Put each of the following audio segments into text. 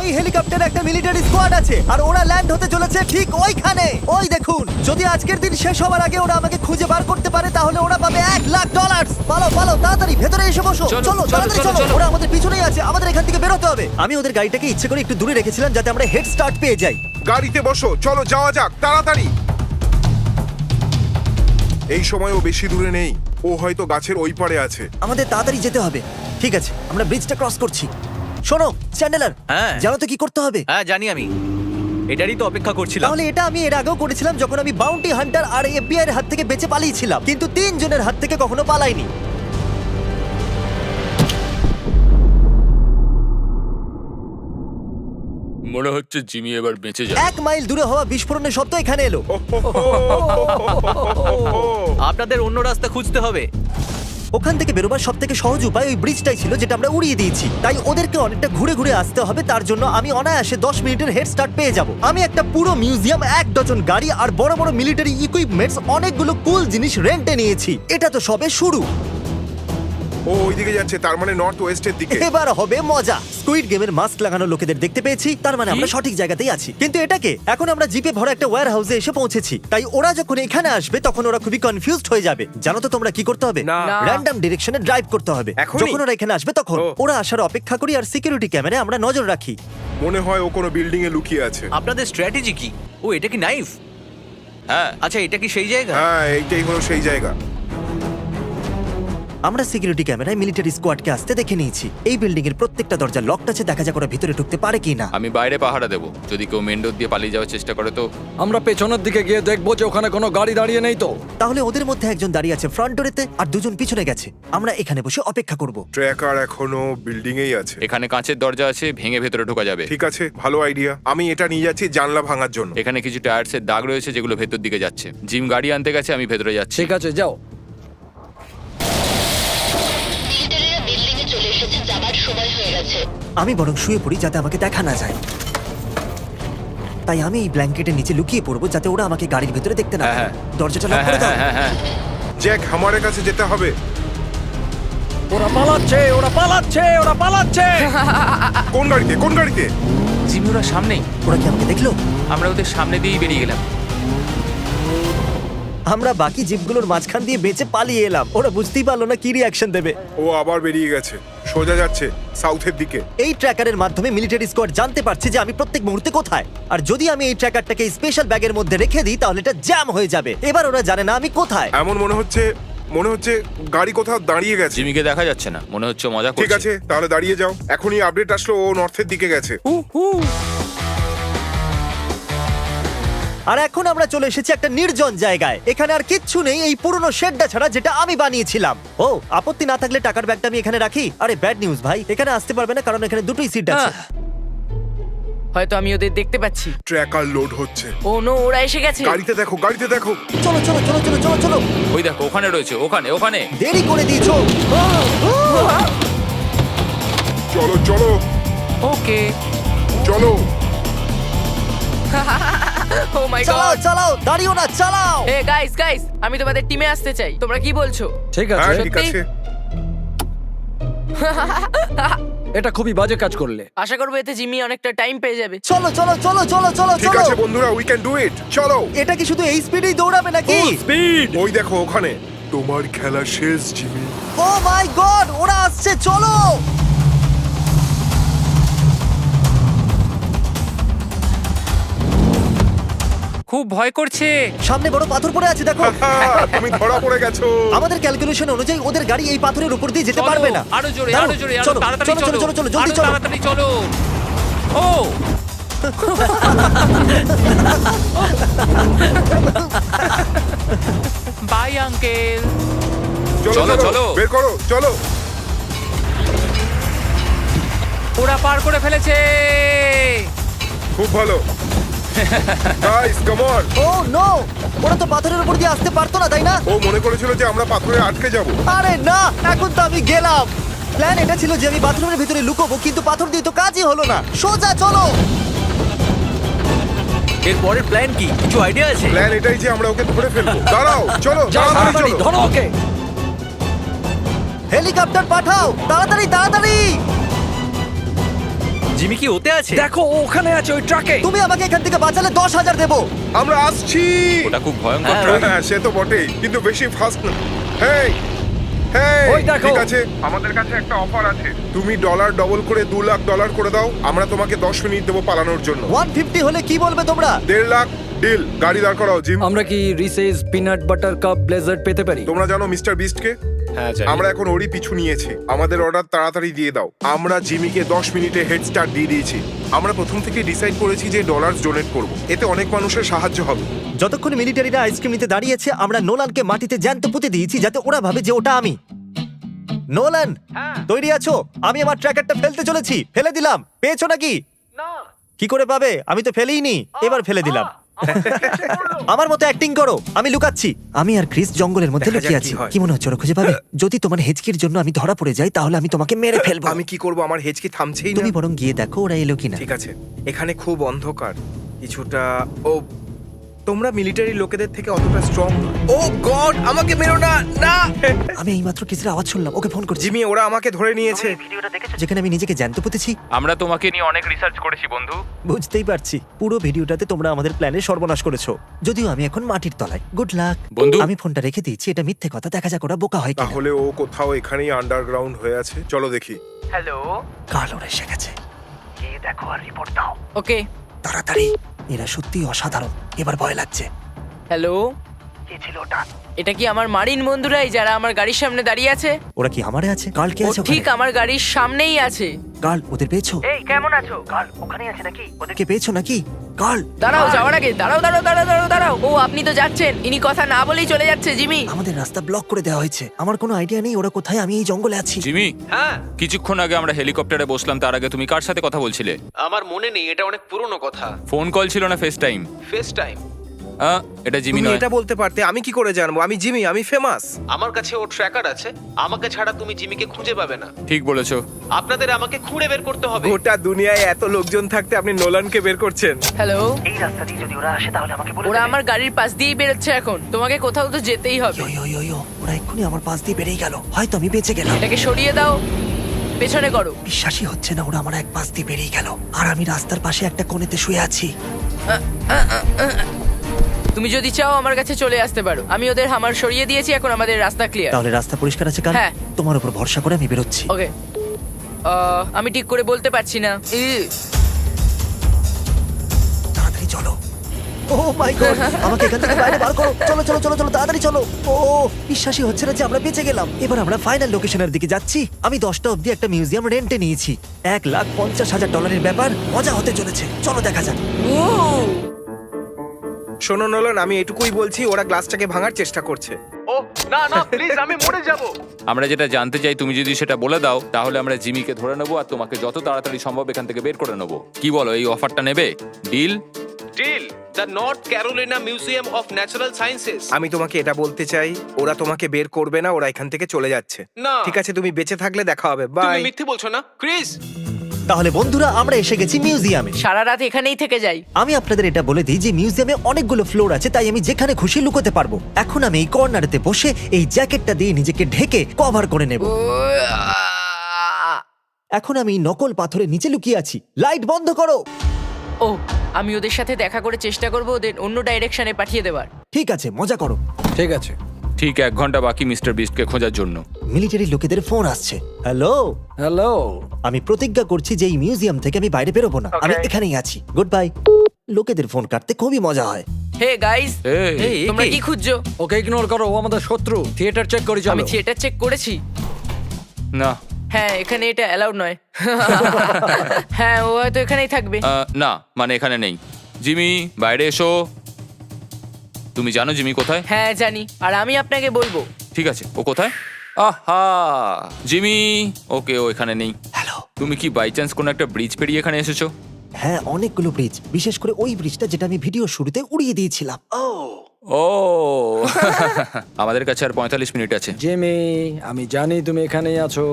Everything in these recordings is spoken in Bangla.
ওই হেলিকপ্টারে একটা মিলিটারি স্কোয়াড আছে আর ওরা ল্যান্ড হতে চলেছে ঠিক ওইখানে। ওই দেখুন, যদি আজকের দিন শেষ হওয়ার আগে ওরা আমাকে খুঁজে বার করতে পারে তাহলে ওরা পাবে $1,00,000। পালো পালো, তাড়াতাড়ি ভেতরে এসে বসো। চলো, চলো চলো, তাড়াতাড়ি চলো, চলো, চলো। ওরা আমাদের পিছনেই আছে, আমাদের এখান থেকে বেরোতে হবে। আমি ওদের গাড়িটাকে ইচ্ছে করে একটু দূরে রেখেছিলাম যাতে আমরা হেড স্টার্ট পেয়ে যাই। গাড়িতে বসো, চলো যাওয়া যাক তাড়াতাড়ি। এই সময় ও বেশি দূরে নেই, ও হয়তো গাছের ওই পারে আছে। আমাদের তাড়াতাড়ি যেতে হবে। ঠিক আছে, আমরা ব্রিজটা ক্রস করছি। শোনো চ্যান্ডেলার, হ্যাঁ। জানো তো কি করতে হবে? হ্যাঁ জানি আমি, এটারই তো অপেক্ষা করছিলাম। তাহলে এটা আমি এর আগেও করেছিলাম যখন আমি বাউন্টি হান্টার আর এফবিআই এর হাত থেকে বেঁচে পালিয়েছিলাম, কিন্তু 3 জনের হাত থেকে কখনো পালাইনি। মনে হচ্ছে জিমি এবার বেঁচে যাবে। 1 মাইল দূরে হওয়া বিস্ফোরণের শব্দ এখানে এলো। আপনাদের অন্য রাস্তা খুঁজতে হবে। ওখান থেকে বেরোবার সব থেকে সহজ উপায় ওই ব্রিজটাই ছিল যেটা আমরা উড়িয়ে দিয়েছি। তাই ওদেরকে অনেকটা ঘুরে ঘুরে আসতে হবে, তার জন্য আমি অনায়াসে 10 মিনিটের হেড স্টার্ট পেয়ে যাব। আমি একটা পুরো মিউজিয়াম, 1 ডজন গাড়ি আর বড় বড় মিলিটারি ইকুইপমেন্টস, অনেকগুলো কুল জিনিস রেন্টে নিয়েছি। এটা তো সবে শুরু। ও ওইদিকে যাচ্ছে, তার মানে নর্থ ওয়েস্টের দিকে। এবার হবে মজা। স্কুইড গেমের মাস্ক লাগানো লোকেদের দেখতে পেয়েছি, তার মানে আমরা সঠিক জায়গাতেই আছি। কিন্তু এটাকে এখন আমরা জিপে ভরা একটা ওয়্যার হাউসে এসে পৌঁছেছি। তাই ওরা যখন এখানে আসবে তখন ওরা খুবই কনফিউজড হয়ে যাবে। জানো তো তোমরা কি করতে হবে? না। র্যান্ডম ডিরেকশনে ড্রাইভ করতে হবে। এখনই? যখন ওরা এখানে আসবে তখন ও। ওরা আসার অপেক্ষা করি আর সিকিউরিটি ক্যামেরায় আমরা নজর রাখি। মনে হয় ও কোনো বিল্ডিং এ লুকিয়ে আছে। আপনাদের স্ট্র্যাটেজি কি? ও এটা কি নাইফ? হ্যাঁ, আচ্ছা এটা কি সেই জায়গা? হ্যাঁ, এইটাই হলো সেই জায়গা। আমরা সিকিউরিটি ক্যামেরায় মিলিটারি স্কোয়াডকে আসতে দেখে নিয়েছি। এই বিল্ডিং এর প্রত্যেকটা দরজা লকড আছে, দেখা যাক ওরা ভিতরে ঢুকতে পারে কিনা। আমি বাইরে পাহারা দেবো। যদি কেউ মেন ডোর দিয়ে পালিয়ে যাওয়ার চেষ্টা করে তো আমরা পেছনের দিকে গিয়ে দেখবো যে ওখানে কোনো গাড়ি দাঁড়িয়ে নেই তো। তাহলে ওদের মধ্যে একজন দাঁড়িয়ে আছে ফ্রন্ট ডোরেতে আর 2 জন পিছনে গেছে। আমরা এখানে বসে অপেক্ষা করব। ট্র্যাকার এখনো বিল্ডিং এই আছে। এখানে কাঁচের দরজা আছে, ভেঙে ভেতরে ঢোকা যাবে। ঠিক আছে, ভালো আইডিয়া। আমি এটা নিয়ে যাচ্ছি জানলা ভাঙার জন্য। এখানে কিছু টায়ার্সের দাগ রয়েছে যেগুলো ভেতর দিকে যাচ্ছে। জিম গাড়ি আনতে গেছে, আমি ভেতরে যাচ্ছি। ঠিক আছে যাও। মিলিটারিরা বিল্ডিং এ চলে এসেছে, যাবার সময় হয়ে গেছে। আমি বরং শুয়ে পড়ি যাতে আমাকে দেখা না যায়। তাই আমি এই ব্ল্যাঙ্কেটের নিচে লুকিয়ে পড়বো যাতে ওরা আমাকে গাড়ির ভেতরে দেখতে না হ্যাঁ, পায়। দরজাটা লক হ্যাঁ করে দাও। হ্যাঁ হ্যাঁ হ্যাঁ। জ্যাক, হামারের কাছে যেতে হবে। ওরা পালাচ্ছে, ওরা পালাচ্ছে, ওরা পালাচ্ছে। কোন গাড়িতে, কোন গাড়িতে? জিমি ওরা সামনেই। ওরা কি আমাকে দেখলো? আমরা ওদের সামনে দিয়েই বেরিয়ে গেলাম। আমরা বাকি জিপগুলোর মাঝখান দিয়ে বেঁচে পালিয়ে এলাম। ওরা বুঝতেই পারলো না কি রিঅ্যাকশন দেবে। ও আবার বেরিয়ে গেছে, সোজা যাচ্ছে সাউথের দিকে। এই ট্র্যাকারের মাধ্যমে মিলিটারি স্কোয়াড জানতে পারছে যে আমি প্রত্যেক মুহূর্তে কোথায়। আর যদি আমি এই ট্র্যাকারটাকে স্পেশাল ব্যাগের মধ্যে রেখে দিই তাহলে এটা জ্যাম হয়ে যাবে। এবার ওরা জানে না আমি কোথায়। এমন মনে হচ্ছে গাড়ি কোথাও দাঁড়িয়ে গেছে। জিমিকে দেখা যাচ্ছে না, মনে হচ্ছে মজা করছে। ঠিক আছে, তাহলে দাঁড়িয়ে যাও। এখনই আপডেট আসলো ও নর্থের দিকে গেছে। আর এখন আমরা চলে এসেছি একটা নির্জন জায়গায়। এখানে আর কিচ্ছু নেই এই পুরনো শেডটা ছাড়া যেটা আমি বানিয়েছিলাম। ও, আপত্তি না থাকলে টাকার ব্যাগটা আমি এখানে রাখি। আরে ব্যাড নিউজ ভাই, এখানে আসতে পারবে না কারণ এখানে দুটোই সিট আছে। হয়তো আমি ওদের দেখতে পাচ্ছি। ট্র্যাকার লোড হচ্ছে। ও নো, ওরা এসে গেছে। গাড়িতে দেখো, গাড়িতে দেখো। চলো চলো চলো চলো চলো চলো। ওই দেখো, ওখানে রয়েছে, ওখানে ওখানে। দেরি করে দিয়েছো। চলো চলো ওকে। চলো। ও মাই চালাও গড। চালাও, দাঁড়িও না, চালাও। হে গাইস গাইস, আমি তোমাদের টিমে আসতে চাই। তোমরা কি বলছো? ঠিক হ্যাঁ আছে, ঠিক আছে। এটা খুবই বাজে কাজ করলে। আশা করবো এতে জিমি অনেকটা টাইম পেয়ে যাবে। চলো চলো চলো চলো চলো ঠিক চলো। আছে বন্ধুরা, উই ক্যান ডু ইট। চলো। এটা কি শুধু এই স্পিডেই দৌড়াবে নাকি? স্পিড। ওই দেখো ওখানে। তোমার খেলা শেষ জিমি। ও মাই গড, ওরা আসছে, চলো। খুব ভয় করছে। সামনে বড় পাথর পড়ে আছে দেখো। তুমি ধরা পড়ে গেছো। আমাদের ক্যালকুলেশন অনুযায়ী ওদের গাড়ি এই পাথরের উপর দিয়ে যেতে চলো, পারবে না। আরো জোরে, দাঁড়াও, আরো জোরে, আরো চলো, তাড়াতাড়ি চলো, চলো, চলো, চলো, জলদি আরো চলো। তাড়াতাড়ি চলো। ও বাই আঙ্কেল। চলো চলো, চলো চলো। বের করো, চলো। ওরা পার করে ফেলেছে। খুব ভালো। Guys come on. Oh no, ওরা তো পাথরের উপর দিয়ে আসতে পারতো না, তাই না? ও মনে করেছিল যে আমরা পাথরে আটকে যাব। আরে না, এখন তো আমি গেলাম। প্ল্যান এটা ছিল যে আমি বাথরুমের ভিতরে লুকোবো, কিন্তু পাথর দিয়ে তো কাজই হলো না। সোজা চলো। এর পরের প্ল্যান কি? কিছু আইডিয়া আছে? প্ল্যান এটাই যে আমরা ওকে ধরে ফেলবো। দাঁড়াও, চলো যাও তাড়াতাড়ি তাড়াতাড়ি, চলো। ধরো ওকে। হেলিকপ্টার পাঠাও, তাড়াতাড়ি তাড়াতাড়ি। জিমি কি ওতে আছে? দেখো ও ওখানে আছে ওই ট্রাকে। তুমি আমাকে এখান থেকে বাঁচালে 10,000 দেবো। আমরা আসছি। ওটা খুব ভয়ঙ্কর হ্যাঁ, ট্রাক। হ্যাঁ সে তো বটেই, কিন্তু বেশি ফাস্ট না। হেই হেই, ওই দেখো। ঠিক আছে, আমাদের কাছে একটা অফার আছে। তুমি ডলার ডবল করে $2,00,000 করে দাও, আমরা তোমাকে 10 মিনিট দেবো পালানোর জন্য। 150 হলে কি বলবে তোমরা? 1.5 লাখ ডিল। গাড়ি দাঁড় করাও জিম। আমরা কি Reese's peanut butter cup blazer পেতে পারি? তোমরা জানো মিস্টার বিস্টকে? হ্যাঁ জানি। আমরা এখন ওরই পিছু নিয়েছি। আমাদের অর্ডার তাড়াতাড়ি দিয়ে দাও। আমরা জিমিকে 10 মিনিটে হেড স্টার্ট দিয়ে দিয়েছি। আমরা প্রথম থেকে ডিসাইড করেছি যে ডলার ডোনেট করব, এতে অনেক মানুষের সাহায্য হবে। যতক্ষণ মিলিটারিরা আইসক্রিম নিতে দাঁড়িয়েছে আমরা নোলানকে মাটিতে জ্যান্ত পুঁতে দিয়েছি যাতে ওরা ভাবে যে ওটা আমি। নোলান তৈরি আছো? আমি আমার ট্র্যাকারটা ফেলতে চলেছি। ফেলে দিলাম। পেয়েছো নাকি? কি করে পাবে? আমি তো ফেলেইনি। এবার ফেলে দিলাম। আমার মতো অ্যাক্টিং করো। আমি লুকাচ্ছি। আমি আর ক্রিস জঙ্গলের মধ্যে লুকিয়ে আছি। কি মনে হচ্ছে ওরা খুঁজে পাবে? যদি তোমার হেঁচকির জন্য আমি ধরা পড়ে যাই তাহলে আমি তোমাকে মেরে ফেলবো। আমি কি করব? আমার হেঁচকি থামছেই না। তুমি বরং গিয়ে দেখো ওরা এলো কিনা। ঠিক আছে, এখানে খুব অন্ধকার কিছুটা। ও, তোমরা মিলিটারি লোকেদের থেকে অতটা স্ট্রং। ও গড, আমাকে মেরো না, না। আমি এইমাত্র ক্রিসের আওয়াজ শুনলাম। ওকে ফোন করছি। জিমি, ওরা আমাকে ধরে নিয়েছে। যেখানে আমি নিজেকে জ্যান্ত পুঁতেছি। আমরা তোমাকে নিয়ে অনেক রিসার্চ করেছি বন্ধু। বুঝতেই পারছি। পুরো ভিডিওটাতে তোমরা আমাদের প্ল্যানে সর্বনাশ করেছো। যদিও আমি এখন মাটির তলায়। গুড লাক বন্ধু। আমি ফোনটা রেখে দিয়েছি। এটা মিথ্যে কথা। দেখা যাক ওরা বোকা হয় কিনা। তাহলে ও কোথাও এখানেই আন্ডারগ্রাউন্ড হয়ে আছে। চলো দেখি। কাল ওরা এসে গেছে। গিয়ে দেখো আর রিপোর্ট দাও ওকে। তাড়াতাড়ি। এরা সত্যিই অসাধারণ। এবার ভয় লাগছে। হ্যালো, কে ছিল ওটা? এটা কি আমার মারিন বন্ধুরাই যারা আমার গাড়ির সামনে দাঁড়িয়ে আছে? ওরা কি আমারে আছে? কাল কে ও আছে? ঠিক আমার গাড়ির সামনেই আছে। কাল ওদের পেয়েছো? এই কেমন আছো? কাল ওখানেই আছে নাকি? ওদেরকে পেয়েছো নাকি? কাল দাঁড়াও, যাওয়ার আগে দাঁড়াও। ও আপনি তো যাচ্ছেন, ইনি কথা না বলেই চলে যাচ্ছে। জিমি, আমাদের রাস্তা ব্লক করে দেওয়া হয়েছে। আমার কোনো আইডিয়া নেই ওরা কোথায়। আমি এই জঙ্গলে আছি। জিমি, হ্যাঁ, কিছুক্ষণ আগে আমরা হেলিকপ্টারে বসলাম, তার আগে তুমি কার সাথে কথা বলছিলে? আমার মনে নেই, এটা অনেক পুরনো কথা। ফোন কল ছিল না ফেস টাইম? Face time. এটা জিমি তুমি নয়। এটা বলতে পারতে, আমি কি করে জানবো? আমি জিমি, আমি ফেমাস। আমার কাছে ওর ট্র্যাকার আছে। আমাকে ছাড়া তুমি জিমিকে খুঁজে পাবে না। ঠিক বলেছো। আপনাদের আমাকে খুঁড়ে বের করতে হবে। গোটা দুনিয়ায় এত লোকজন থাকতে আপনি নোলানকে বের করছেন। হ্যালো। এই রাস্তা দিয়ে যদি ওরা আসে তাহলে আমাকে বলে ওরা আমার গাড়ির পাশ দিয়েই বেরোচ্ছে এখন। তোমাকে কোথাও তো যেতেই হবে। ওরা এক্ষুনি আমার পাশ দিয়ে বেরিয়ে গেল। হয়তো আমি বেঁচে গেলাম। এটাকে সরিয়ে দাও, পেছনে করো। বিশ্বাসই হচ্ছে না ওরা আমার এক পাশ দিয়ে বেরিয়ে গেল। আর আমি রাস্তার পাশে একটা কোণেতে শুয়ে আছি। তুমি যদি চাও আমার কাছে চলে আসতে পারো। আমি ওদের হামার সরিয়ে দিয়েছি, এখন আমাদের রাস্তা ক্লিয়ার। তাহলে রাস্তা পরিষ্কার আছে কাল? হ্যাঁ। তোমার উপর ভরসা করে আমি বেরোচ্ছি। ওকে। আমি ঠিক করে বলতে পারছি না। তাড়াতাড়ি চলো। ও মাই গড, আমাকে এখান থেকে বাইরে বার করো। চলো চলো চলো চলো, তাড়াতাড়ি চলো। ও বিশ্বাসই হচ্ছে না যে আমরা বেঁচে গেলাম। এবার আমরা ফাইনাল লোকেশনের দিকে যাচ্ছি। আমি 10টা অবধি একটা মিউজিয়াম রেন্টে নিয়েছি। $1,50,000 ব্যাপার। মজা হতে চলেছে। চলো দেখা যাক। শোনো নোলান, আমি এটুকুই বলছি, ওরা গ্লাসটাকে ভাঙার চেষ্টা করছে। ও না না, প্লিজ, আমি মরে যাব। আমরা যেটা জানতে চাই তুমি যদি সেটা বলে দাও তাহলে আমরা জিমিকে ধরে নেবো আর তোমাকে যত তাড়াতাড়ি সম্ভব এখান থেকে বের করে নেবো। কি বলো, এই অফারটা নেবে? Deal? Deal. The North Carolina Museum of Natural Sciences. আমি তোমাকে এটা বলতে চাই, ওরা তোমাকে বের করবে না, ওরা এখান থেকে চলে যাচ্ছে। না। ঠিক আছে, তুমি বেঁচে থাকলে দেখা হবে। তুমি বাই। মিথ্যে বলছো না ক্রিস? তাহলে বন্ধুরা আমরা এসে গেছি মিউজিয়ামে। সারা রাত এখানেই থেকে যাই। আমি আপনাদের এটা বলে দিই যে মিউজিয়ামে অনেকগুলো ফ্লোর আছে, তাই আমি যেখানে খুশি লুকোতে পারবো। এখন আমি এই কর্নারেতে বসে এই জ্যাকেটটা দিয়ে নিজেকে ঢেকে কভার করে নেব। এখন আমি নকল পাথরের নিচে লুকিয়ে আছি। লাইট বন্ধ করো। ও, আমি ওদের সাথে দেখা করে চেষ্টা করব ওদের অন্য ডাইরেকশনে পাঠিয়ে দেওয়ার। ঠিক আছে, মজা করো। ঠিক আছে। ঠিক 1 ঘন্টা বাকি মিস্টার বিস্টকে খোঁজার জন্য। মিলিটারি লোকেদের ফোন আসছে। Hello, hello. আমি প্রতিজ্ঞা করছি যে এই মিউজিয়াম থেকে আমি বাইরে বেরোবো না। আমি এখানেই আছি। Good bye. লোকেদের ফোন কাটতে খুবই মজা হয়। হে গাইস, এই, তোমরা কি খুঁজছো? ওকে ইগনোর করো, ও আমাদের শত্রু। থিয়েটার চেক করি চলো। আমি থিয়েটার চেক করেছি। না হ্যাঁ, এখানে এটা অ্যালাউড নয়। হ্যাঁ, ও হয়তো এখানেই থাকবে। না, মানে এখানে নেই। জিমি বাইরে এসো। তুমি জানো জিমি কোথায়? হ্যাঁ জানি, আর আমি আপনাকে বলবো। ঠিক আছে, ও কোথায়? আহা, জিমি। ওকে, ও এখানে নেই। হ্যালো। তুমি কি বাই চান্স কোনো একটা ব্রিজ পেরিয়ে এখানে এসেছো? হ্যাঁ, অনেকগুলো ব্রিজ, বিশেষ করে ওই ব্রিজটা যেটা আমি ভিডিও শুরুতে উড়িয়ে দিয়েছিলাম। ও আমাদের কাছে আর 45 মিনিট আছে। জিমি, আমি জানি তুমি এখানেই আছো।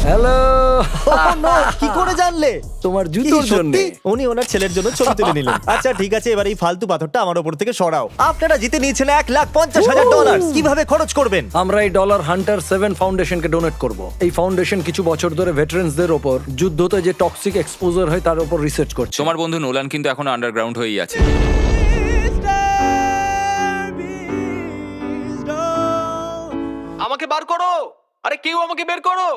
হ্যালো। জন্য? কি করে জানলে? তোমার কি, জুতোর জন্য। সত্যি? উনি ওনার ছেলের জন্য ছবি তুলে নিলেন। আচ্ছা ঠিক আছে, এবার এই ফালতু পাথরটা আমার উপর থেকে সরাও। আপনারা জিতে নিয়েছেন $1,50,000। কিভাবে খরচ করবেন? আমরা এই ডলার হান্টার 7 ফাউন্ডেশনকে ডোনেট করব। এই ফাউন্ডেশন কিছু বছর ধরে ভেটারেন্সদের ওপর যুদ্ধতে যে টক্সিক এক্সপোজার হয় তার উপর রিসার্চ করছে। তোমার বন্ধু নোলান কিন্তু এখন আন্ডারগ্রাউন্ড হয়েই আছে। আমাকে বার করো, আরে কেউ আমাকে বের করো।